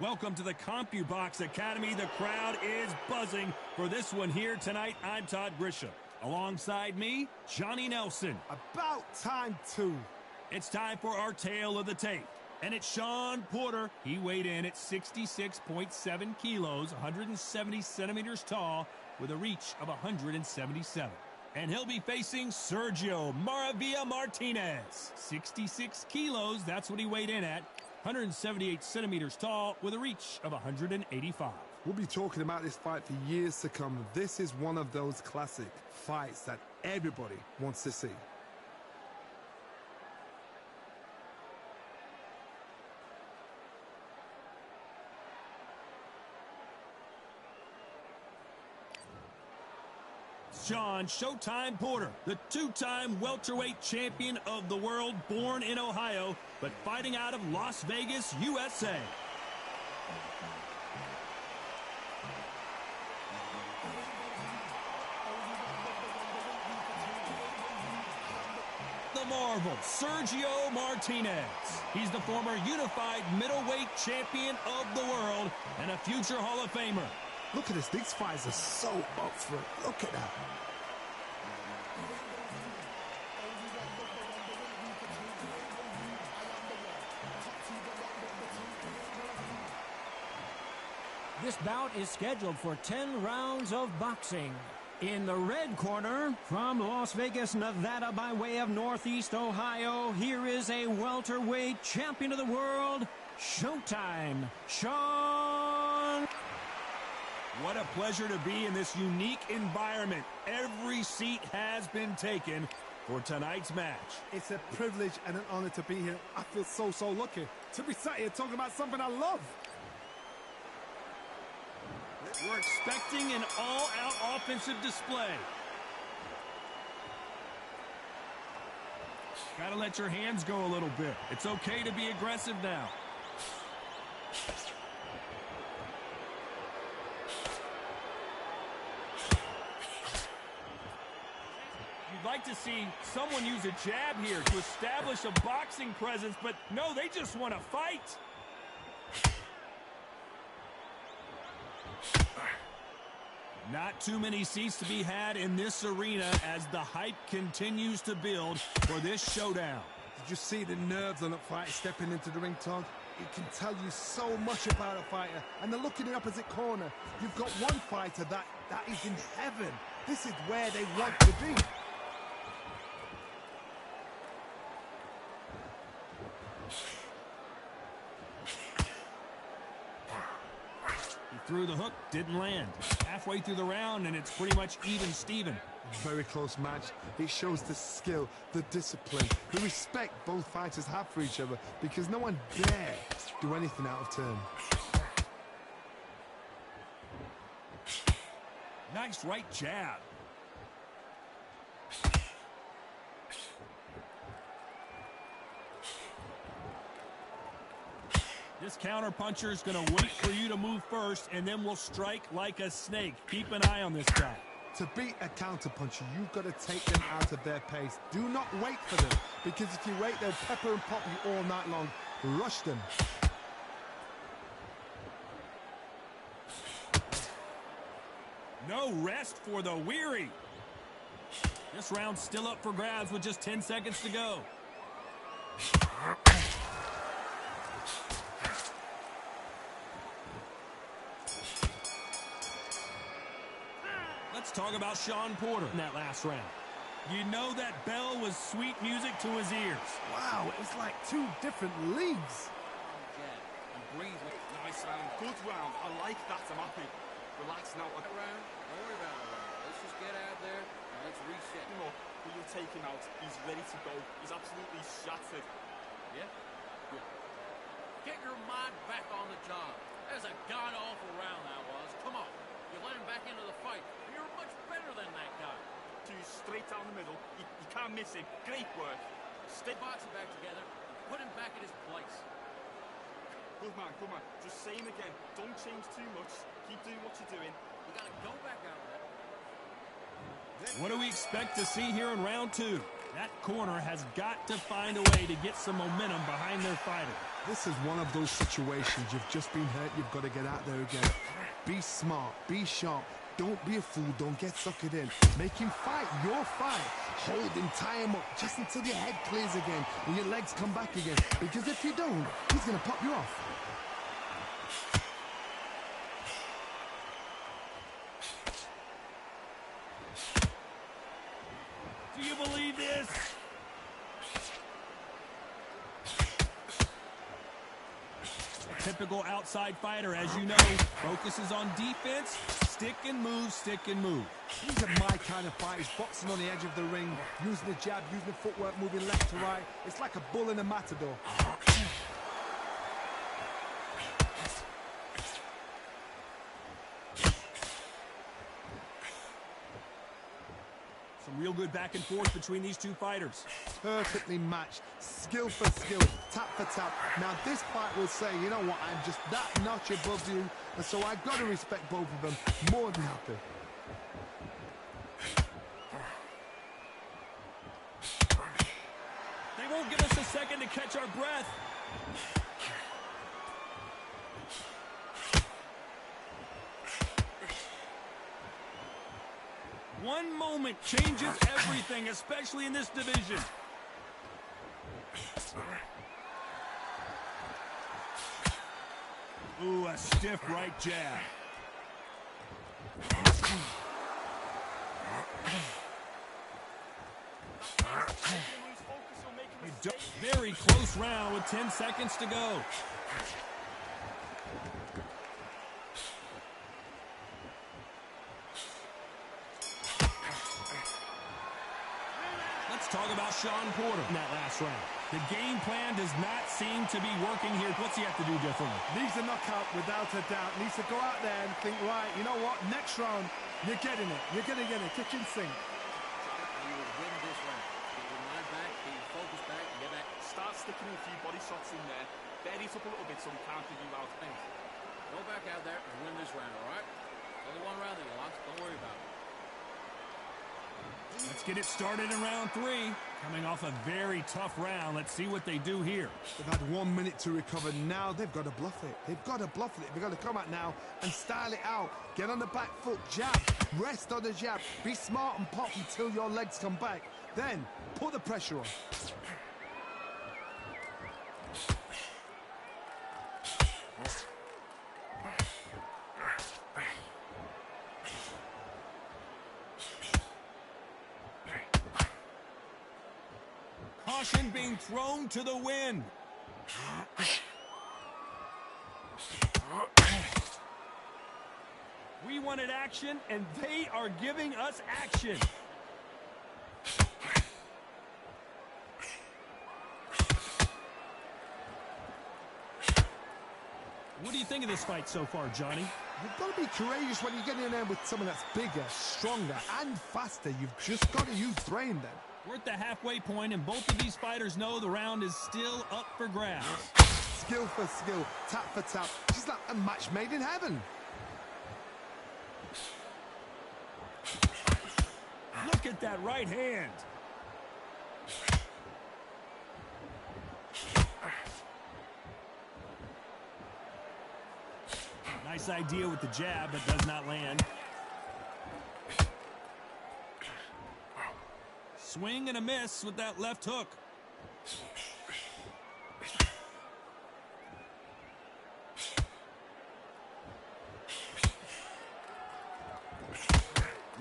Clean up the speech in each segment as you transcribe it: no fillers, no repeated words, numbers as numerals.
Welcome to the CompuBox Academy. The crowd is buzzing for this one here tonight. I'm Todd Grisham. Alongside me, Johnny Nelson. About time, too. It's time for our tale of the tape. And it's Shawn Porter. He weighed in at 66.7 kilos, 170 centimeters tall, with a reach of 177. And he'll be facing Sergio Maravilla Martinez. 66 kilos, that's what he weighed in at. 178 centimeters tall with a reach of 185. We'll be talking about this fight for years to come. This is one of those classic fights that everybody wants to see. Shawn Showtime Porter, the two-time welterweight champion of the world, born in Ohio, but fighting out of Las Vegas, USA. The Marvel, Sergio Martinez. He's the former unified middleweight champion of the world and a future Hall of Famer. Look at this. These fights are so up for it. Look at that. This bout is scheduled for 10 rounds of boxing. In the red corner, from Las Vegas, Nevada, by way of Northeast Ohio, here is a welterweight champion of the world, Showtime, Shawn. What a pleasure to be in this unique environment. Every seat has been taken for tonight's match. It's a privilege and an honor to be here. I feel so lucky to be sat here talking about something I love. We're expecting an all-out offensive display. Gotta let your hands go a little bit. It's okay to be aggressive now. You'd like to see someone use a jab here to establish a boxing presence, but no, they just want to fight. Not too many seats to be had in this arena as the hype continues to build for this showdown. Did you see the nerves on a fight stepping into the ring, Todd? It can tell you so much about a fighter. And then look in the opposite corner. You've got one fighter that is in heaven. This is where they want to be. Through the hook, didn't land. Halfway through the round, and it's pretty much even Steven. Very close match. It shows the skill, the discipline, the respect both fighters have for each other, because no one dare do anything out of turn. Nice right jab. This counter-puncher is going to wait for you to move first, and then will strike like a snake. Keep an eye on this guy. To beat a counter-puncher, you've got to take them out of their pace. Do not wait for them, because if you wait, they'll pepper and pop you all night long. Rush them. No rest for the weary. This round's still up for grabs with just 10 seconds to go. Let's talk about Shawn Porter in that last round. You know that bell was sweet music to his ears. Wow, it was like two different leagues. Yeah, and breathe. Nice round, good round. I like that, I'm happy. Relax now. Round, don't worry about it. Let's just get out there and let's reset. Look, we'll take him out. He's ready to go. He's absolutely shattered. Yeah? Good. Get your mind back on the job. That was a god-awful round that was. Come on. You let him back into the fight. You're much better than that guy. Two straight down the middle. You can't miss him. Great work. Stay boxing back together. Put him back in his place. Good man, good man. Just say him again. Don't change too much. Keep doing what you're doing. You gotta go back out there. What do we expect to see here in round two? That corner has got to find a way to get some momentum behind their fighter. This is one of those situations. You've just been hurt. You've got to get out there again. Be smart. Be sharp. Don't be a fool. Don't get suckered in. Make him fight your fight. Hold him, tie him up just until your head clears again and your legs come back again. Because if you don't, he's going to pop you off. Do you believe this? A typical outside fighter, as you know, focuses on defense, stick and move, stick and move. These are my kind of fighters, boxing on the edge of the ring, using the jab, using the footwork, moving left to right. It's like a bull in a matador. Some real good back and forth between these two fighters. Perfectly matched, skill for skill, tap for tap. Now this fight will say, you know what, I'm just that notch above you, and so I've got to respect both of them more than happy. They won't give us a second to catch our breath. One moment changes everything, especially in this division. Ooh, a stiff right jab. Very close round with 10 seconds to go. Let's talk about Shawn Porter in that last round. The game plan does not seem to be working here. What's he have to do differently? Needs a knockout without a doubt. Needs to go out there and think, right, you know what, next round, you're getting it. You're going to get it. Kitchen sink. You will win this round. Get your mind back, get your focus back, and get back. Start sticking a few body shots in there. Bury it up a little bit so we can't give you out. Go back out there and win this round, all right? Only one round that you lost. Don't worry about it. Let's get it started in round 3. Coming off a very tough round. Let's see what they do here. They've had 1 minute to recover. Now they've got to bluff it. They've got to bluff it. They've got to come out now and style it out. Get on the back foot, jab, rest on the jab. Be smart and pop until your legs come back. Then put the pressure on. Caution being thrown to the wind. We wanted action, and they are giving us action. What do you think of this fight so far, Johnny? You've got to be courageous when you get in there with someone that's bigger, stronger, and faster. You've just got to use brain then. We're at the halfway point, and both of these fighters know the round is still up for grabs. Skill for skill, tap for tap. She's like a match made in heaven. Look at that right hand. Nice idea with the jab, but does not land. Swing and a miss with that left hook.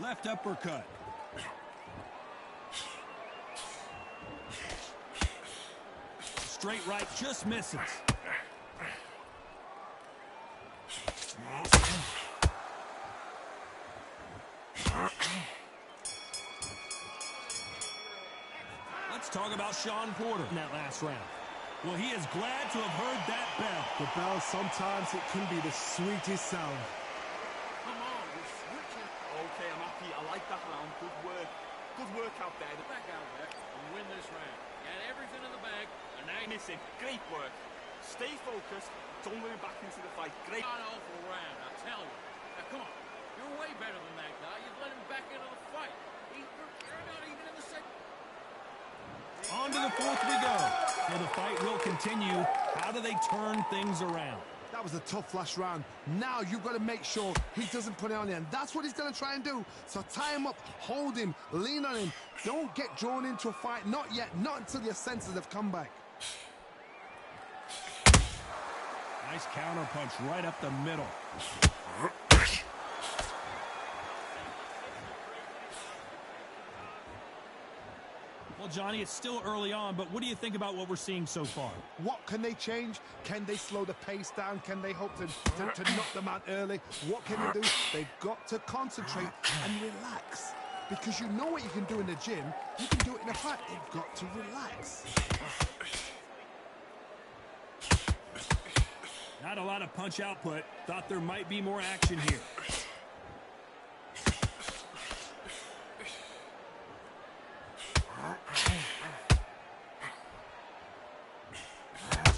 Left uppercut. Straight right just misses. Let's talk about Shawn Porter in that last round. Well, he is glad to have heard that bell. The bell, sometimes it can be the sweetest sound. Come on, we're switching. Okay, I'm happy. I like that round. Good work. Good work out there. Get back out there and win this round. Got everything in the bag, and now you're Missing. Great work. Stay focused. Don't let him back into the fight. Great. God awful round, I tell you. Now, come on. You're way better than that guy. You've let him back into the fight. You're not even in the second. into the fourth we go. So the fight will continue. How do they turn things around? That was a tough last round. Now you've got to make sure he doesn't put it on you, and that's what he's going to try and do. So tie him up, hold him, lean on him. Don't get drawn into a fight. Not yet. Not until your senses have come back. Nice counter punch right up the middle. Well, Johnny, it's still early on, but what do you think about what we're seeing so far? What can they change? Can they slow the pace down? Can they hope to knock them out early? What can they do? They've got to concentrate and relax. Because you know what you can do in the gym. You can do it in a fight. They've got to relax. Not a lot of punch output. Thought there might be more action here.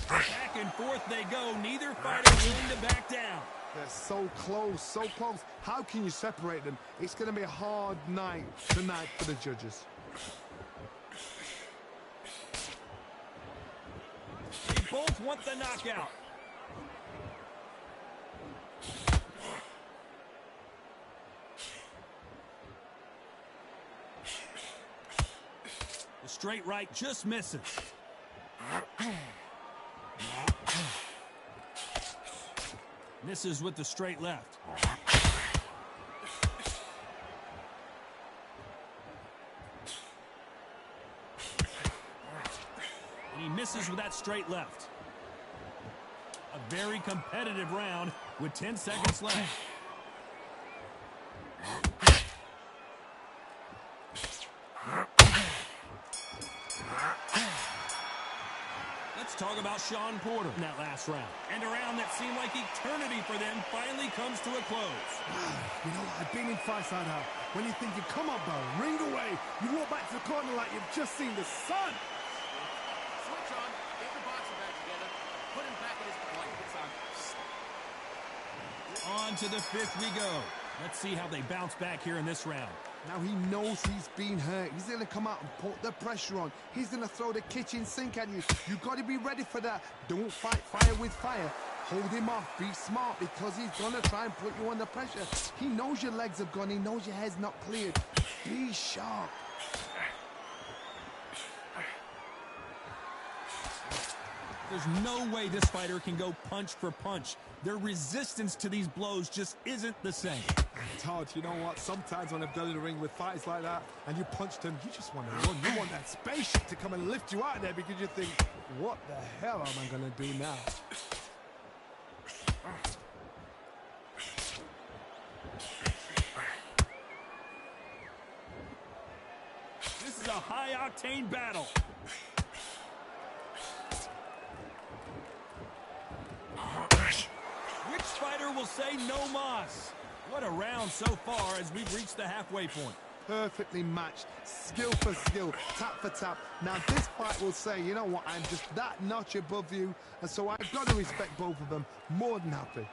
Back and forth they go. Neither fighter willing to back down. They're so close, so close. How can you separate them? It's going to be a hard night tonight for the judges. They both want the knockout. The straight right just misses. Misses with the straight left. And he misses with that straight left. A very competitive round with 10 seconds left. Let's talk about Shawn Porter in that last round. And a round that seemed like eternity for them finally comes to a close. You know, I've been in fights like that. When you're thinking, come on, bro, ring away. You walk back to the corner like you've just seen the sun. Switch on, get your boxing back together, put him back in his like it's on. On to the fifth we go. Let's see how they bounce back here in this round. Now he knows he's been hurt. He's going to come out and put the pressure on. He's going to throw the kitchen sink at you. You've got to be ready for that. Don't fight fire with fire. Hold him off. Be smart because he's going to try and put you under pressure. He knows your legs have gone. He knows your head's not cleared. Be sharp. There's no way this fighter can go punch for punch. Their resistance to these blows just isn't the same. Todd, you know what? Sometimes when I've done in the ring with fights like that and you punch them, you just want to run. You want that spaceship to come and lift you out of there because you think, what the hell am I going to do now? This is a high-octane battle. Which fighter will say no mas? What a round so far as we've reached the halfway point. Perfectly matched, skill for skill, tap for tap. Now this fight will say, you know what, I'm just that notch above you, and so I've got to respect both of them. More than happy.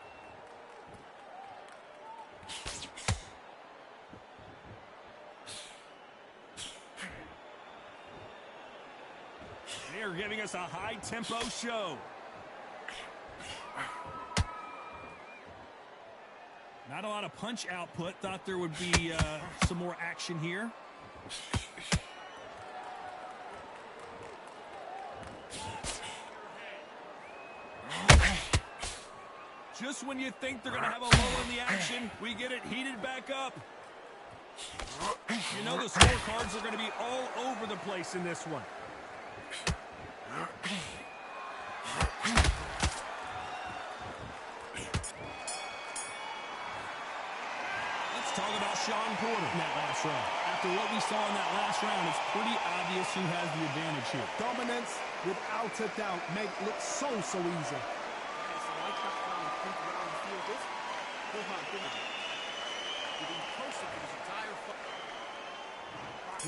They're giving us a high-tempo show. Not a lot of punch output. Thought there would be some more action here. Just when you think they're going to have a lull in the action, we get it heated back up. You know the scorecards are going to be all over the place in this one. Talk about Shawn Porter in that last round. After what we saw in that last round, it's pretty obvious who has the advantage here. Dominance, without a doubt, made it look so easy.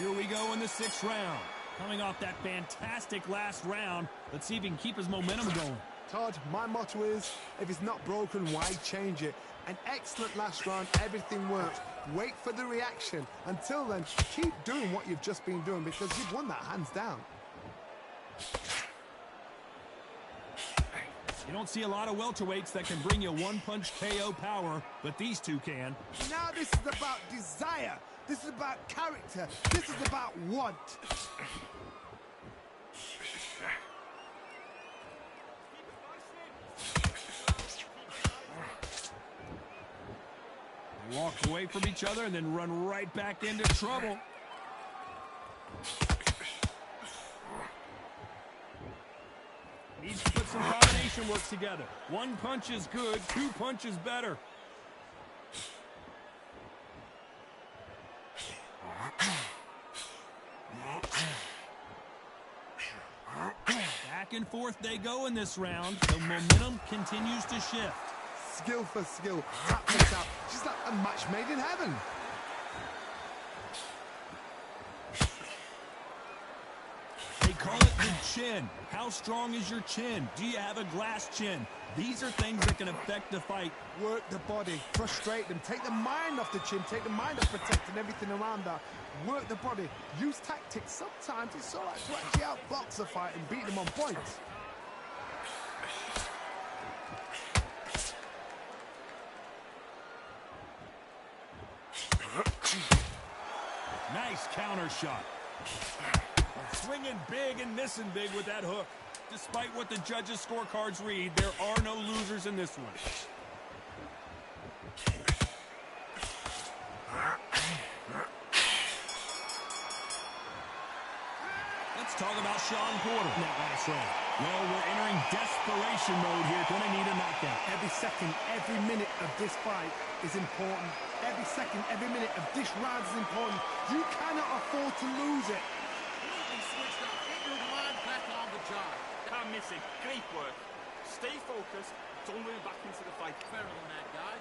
Here we go in the sixth round. Coming off that fantastic last round, let's see if he can keep his momentum going. Todd, my motto is, if it's not broken, why change it? An excellent last round, everything works. Wait for the reaction. Until then, keep doing what you've just been doing because you've won that hands down. You don't see a lot of welterweights that can bring you one-punch KO power, but these two can. Now this is about desire. This is about character. This is about want. They walk away from each other and then run right back into trouble. Needs to put some combination work together. One punch is good, two punches better. Back and forth they go in this round. The momentum continues to shift. Skill for skill, tap for tap, just like a match made in heaven. They call it the chin. How strong is your chin? Do you have a glass chin? These are things that can affect the fight. Work the body, frustrate them, take the mind off the chin, take the mind off protecting everything around that. Work the body, use tactics. Sometimes it's all right to actually outbox a fight and beat them on points. Nice counter shot. Swinging big and missing big with that hook. Despite what the judges' scorecards read, there are no losers in this one. Let's talk about Shawn Porter in that last round. Well, we're entering desperation mode here. Gonna need a knockout. Every second, every minute of this fight is important. Every second, every minute of this round is important. You cannot afford to lose it. Completely switched up. Get your mind back on the job. Can't miss it. Great work. Stay focused. Don't run back into the fight. Better than that guy.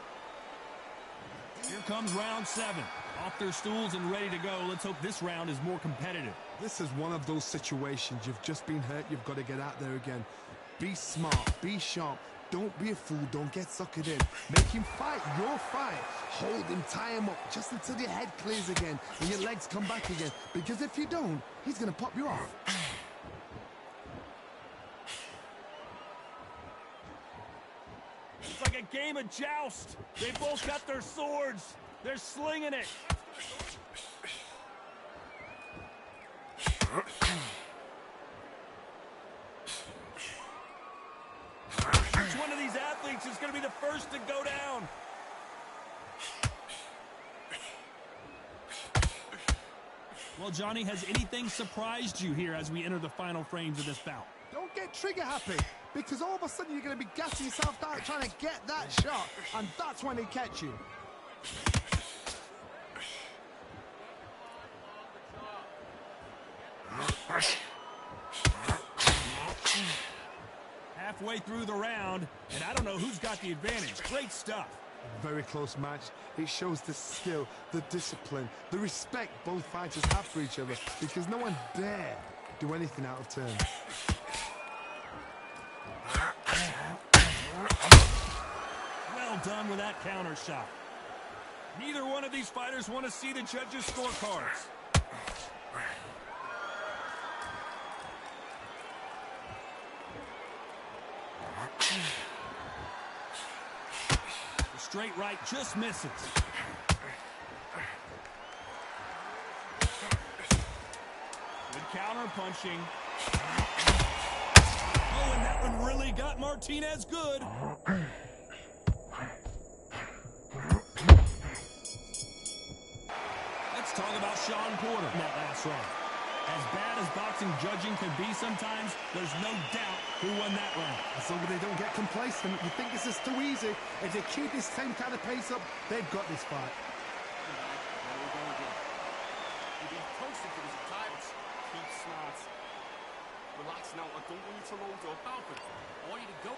Here comes round 7. Off their stools and ready to go. Let's hope this round is more competitive. This is one of those situations. You've just been hurt. You've got to get out there again. Be smart. Be sharp. Don't be a fool. Don't get suckered in. Make him fight your fight. Hold him, tie him up just until your head clears again and your legs come back again. Because if you don't, he's going to pop you off. It's like a game of joust. They both got their swords. They're slinging it. Which one of these athletes is going to be the first to go down? Well, Johnny, has anything surprised you here as we enter the final frames of this bout? Don't get trigger happy, because all of a sudden you're going to be gassing yourself down trying to get that shot, and that's when they catch you. Halfway through the round, and I don't know who's got the advantage. Great stuff. Very close match. It shows the skill, the discipline, the respect both fighters have for each other, because no one dare do anything out of turn. Well done with that counter shot. Neither one of these fighters want to see the judges' scorecards. The straight right just misses. Good counter punching. Oh, and that one really got Martinez good. Let's talk about Shawn Porter in that last round. As bad as boxing judging can be sometimes, there's no doubt who won that round. As long as they don't get complacent, you think this is too easy. If they keep this same kind of pace up, they've got this fight. There we go again. You've been posting for these attacks. Keep smart. Relax now. I don't want you to load up. Falcon, I want you to go.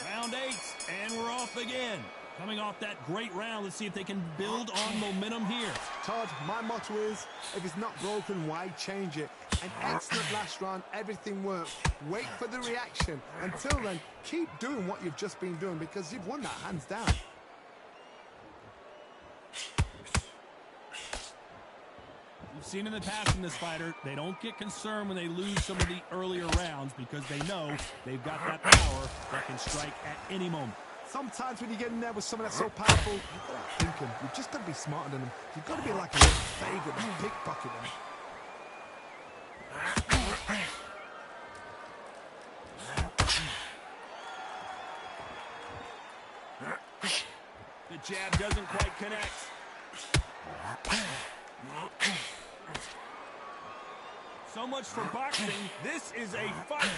Round 8, and we're off again. Coming off that great round, let's see if they can build on momentum here. Todd, my motto is, if it's not broken, why change it? An excellent last round, everything worked. Wait for the reaction. Until then, keep doing what you've just been doing, because you've won that hands down. We've seen in the past from this fighter, they don't get concerned when they lose some of the earlier rounds because they know they've got that power that can strike at any moment. Sometimes when you get in there with someone that's so powerful, you've got to think him. You've just got to be smarter than him. You've got to be like a little vagrant and pickpocket him. The jab doesn't quite connect. So much for boxing. This is a fight.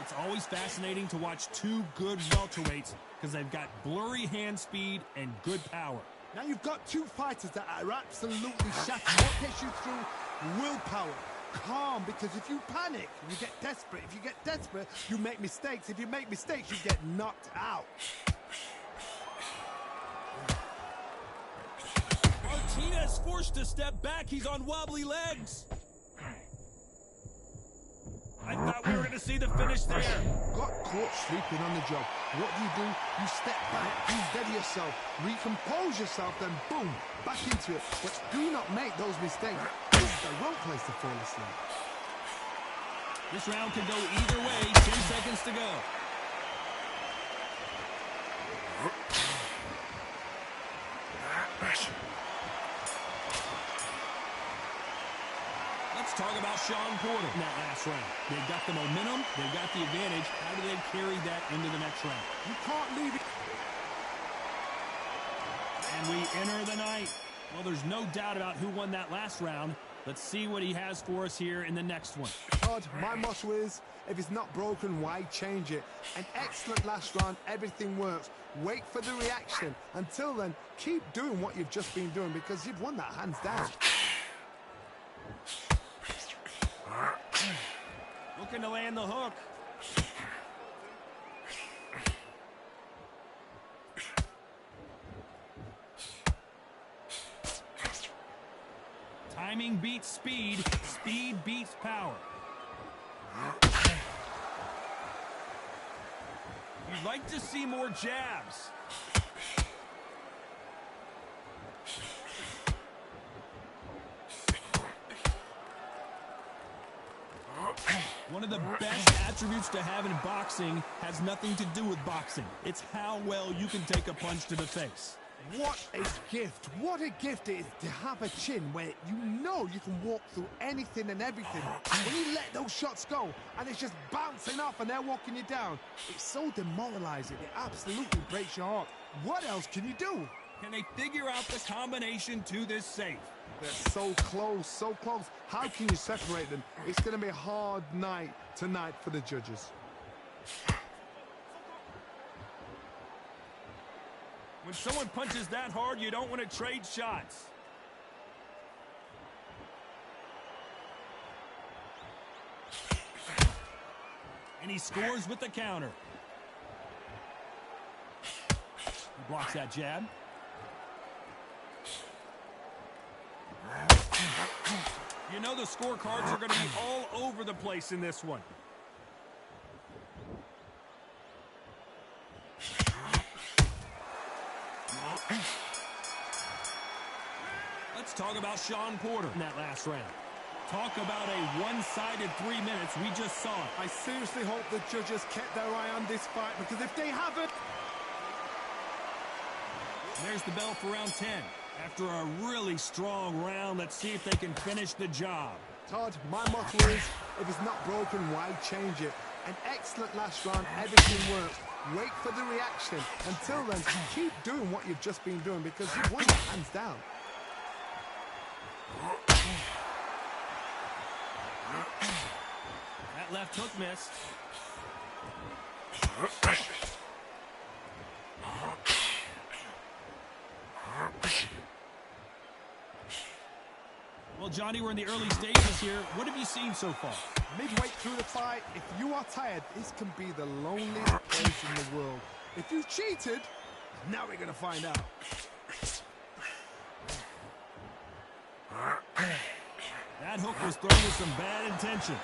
It's always fascinating to watch two good welterweights because they've got blurry hand speed and good power. Now you've got two fighters that are absolutely shattered. What gets you through? Willpower. Calm, because if you panic, you get desperate. If you get desperate, you make mistakes. If you make mistakes, you get knocked out. Martinez forced to step back. He's on wobbly legs. I thought we were going to see the finish there. Got caught sleeping on the job. What do? You step back, you steady yourself, recompose yourself, then boom, back into it. But do not make those mistakes. This is the wrong place to fall asleep. This round could go either way. 10 seconds to go. Let's talk about Shawn Porter in that last round. They've got the momentum. They've got the advantage. How do they carry that into the next round? You can't leave it. And we enter the night. Well, there's no doubt about who won that last round. Let's see what he has for us here in the next one. Todd, my motto is, if it's not broken, why change it? An excellent last round, everything works. Wait for the reaction. Until then, keep doing what you've just been doing because you've won that hands down. Looking to land the hook. Timing beats speed. Speed beats power. You'd like to see more jabs. One of the best attributes to have in boxing has nothing to do with boxing. It's how well you can take a punch to the face. What a gift. What a gift it is to have a chin where you know you can walk through anything and everything. When you let those shots go and it's just bouncing off and they're walking you down, it's so demoralizing. It absolutely breaks your heart. What else can you do? Can they figure out the combination to this safe? They're so close, so close. How can you separate them? It's going to be a hard night tonight for the judges. When someone punches that hard, you don't want to trade shots. And he scores with the counter. He blocks that jab. You know the scorecards are going to be all over the place in this one. Let's talk about Shawn Porter in that last round. Talk about a one-sided 3 minutes. We just saw it. I seriously hope the judges kept their eye on this fight because if they haven't... There's the bell for round 10. After a really strong round, let's see if they can finish the job. Todd, my motto is, if it's not broken, why change it? An excellent last round, everything works. Wait for the reaction. Until then, keep doing what you've just been doing because you've won it hands down. That left hook missed. Well, Johnny, we're in the early stages here. What have you seen so far? Midway through the fight, if you are tired, this can be the loneliest place in the world. If you cheated, now we're going to find out. That hook was thrown with some bad intentions.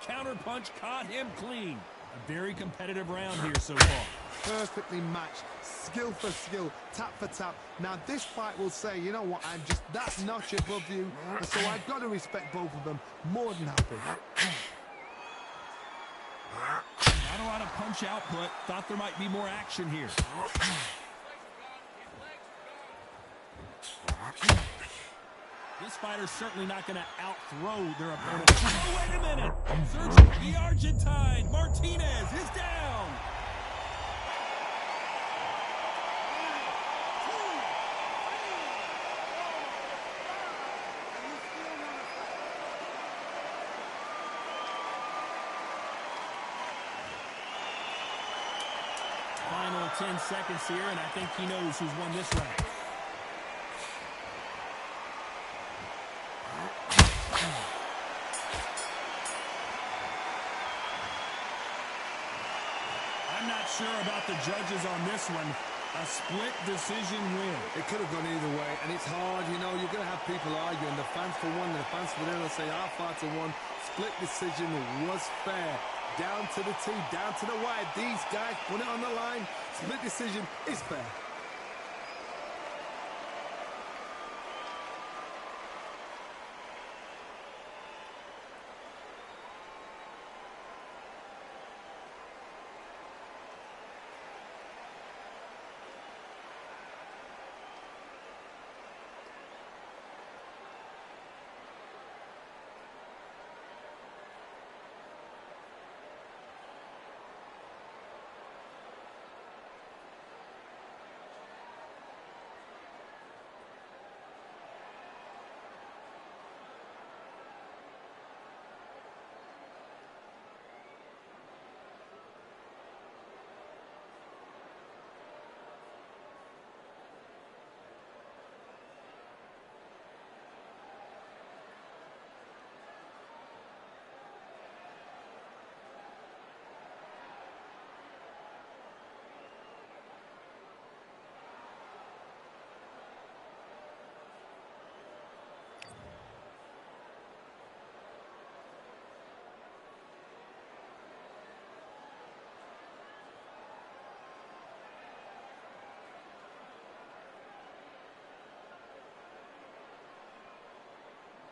that counterpunch caught him clean. A very competitive round here so far. Perfectly matched, skill for skill, tap for tap. Now this fight will say, you know what, I'm just that notch above you, and so I've got to respect both of them. More than happy. Not a lot of punch output. Thought there might be more action here. This fighter's certainly not going to out-throw their opponent. Oh, wait a minute. Searching the Argentine. Martinez is down. Final 10 seconds here, and I think he knows who's won this round. I'm not sure about the judges on this one. A split decision win. It could have gone either way, and it's hard, you know, you're going to have people arguing, the fans for one, the fans for the other, say our fighter won. Split decision was fair. Down to the T, down to the wire. These guys put it on the line. Split decision is fair.